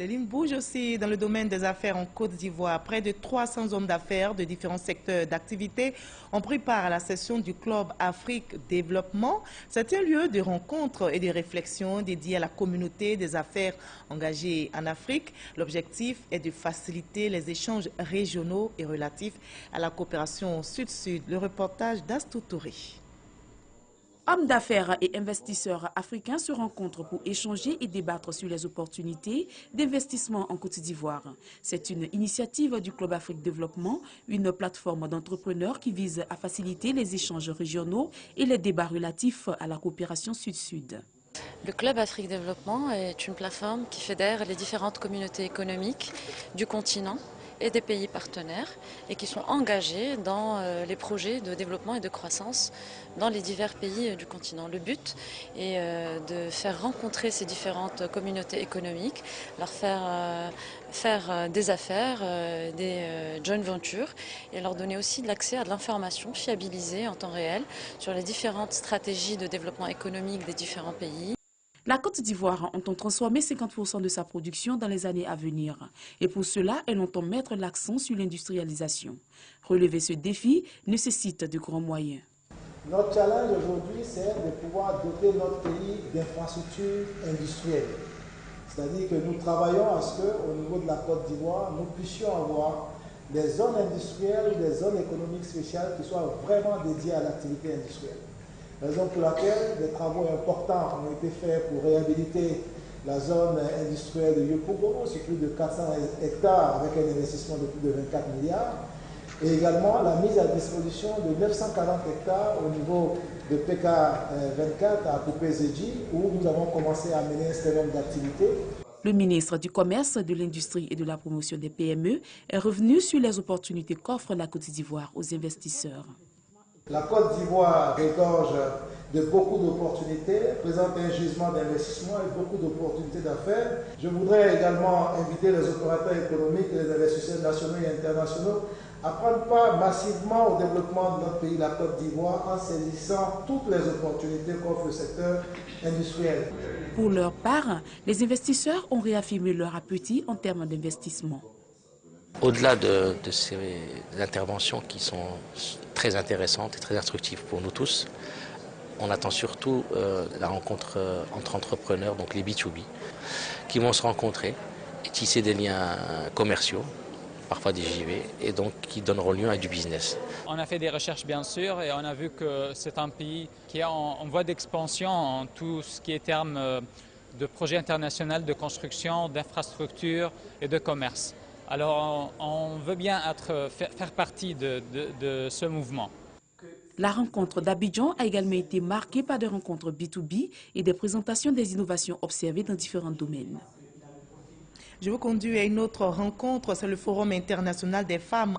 Les lignes bougent aussi dans le domaine des affaires en Côte d'Ivoire. Près de 300 hommes d'affaires de différents secteurs d'activité ont pris part à la session du Club Afrique Développement. C'est un lieu de rencontre et de réflexion dédié à la communauté des affaires engagées en Afrique. L'objectif est de faciliter les échanges régionaux et relatifs à la coopération sud-sud. Le reportage d'Astou Touré. Hommes d'affaires et investisseurs africains se rencontrent pour échanger et débattre sur les opportunités d'investissement en Côte d'Ivoire. C'est une initiative du Club Afrique Développement, une plateforme d'entrepreneurs qui vise à faciliter les échanges régionaux et les débats relatifs à la coopération sud-sud. Le Club Afrique Développement est une plateforme qui fédère les différentes communautés économiques du continent et des pays partenaires et qui sont engagés dans les projets de développement et de croissance dans les divers pays du continent. Le but est de faire rencontrer ces différentes communautés économiques, leur faire des affaires, des joint ventures et leur donner aussi de l'accès à de l'information fiabilisée en temps réel sur les différentes stratégies de développement économique des différents pays. La Côte d'Ivoire entend transformer 50% de sa production dans les années à venir. Et pour cela, elle entend mettre l'accent sur l'industrialisation. Relever ce défi nécessite de grands moyens. Notre challenge aujourd'hui, c'est de pouvoir doter notre pays d'infrastructures industrielles. C'est-à-dire que nous travaillons à ce qu'au niveau de la Côte d'Ivoire, nous puissions avoir des zones industrielles ou des zones économiques spéciales qui soient vraiment dédiées à l'activité industrielle. Raison pour laquelle des travaux importants ont été faits pour réhabiliter la zone industrielle de Yopougon, sur plus de 400 hectares avec un investissement de plus de 24 milliards. Et également la mise à disposition de 940 hectares au niveau de PK24 à Koupé-Zedji, où nous avons commencé à mener un certain nombre d'activités. Le ministre du Commerce, de l'Industrie et de la Promotion des PME est revenu sur les opportunités qu'offre la Côte d'Ivoire aux investisseurs. La Côte d'Ivoire regorge de beaucoup d'opportunités, présente un gisement d'investissement et beaucoup d'opportunités d'affaires. Je voudrais également inviter les opérateurs économiques et les investisseurs nationaux et internationaux à prendre part massivement au développement de notre pays, la Côte d'Ivoire, en saisissant toutes les opportunités qu'offre le secteur industriel. Pour leur part, les investisseurs ont réaffirmé leur appétit en termes d'investissement. Au-delà de ces interventions qui sont très intéressantes et très instructives pour nous tous, on attend surtout la rencontre entre entrepreneurs, donc les B2B, qui vont se rencontrer et tisser des liens commerciaux, parfois des JV, et donc qui donneront lieu à du business. On a fait des recherches bien sûr et on a vu que c'est un pays qui est en voie d'expansion en tout ce qui est termes de projets internationaux de construction, d'infrastructures et de commerce. Alors on veut bien faire partie de ce mouvement. La rencontre d'Abidjan a également été marquée par des rencontres B2B et des présentations des innovations observées dans différents domaines. Je vous conduis à une autre rencontre, c'est le Forum international des femmes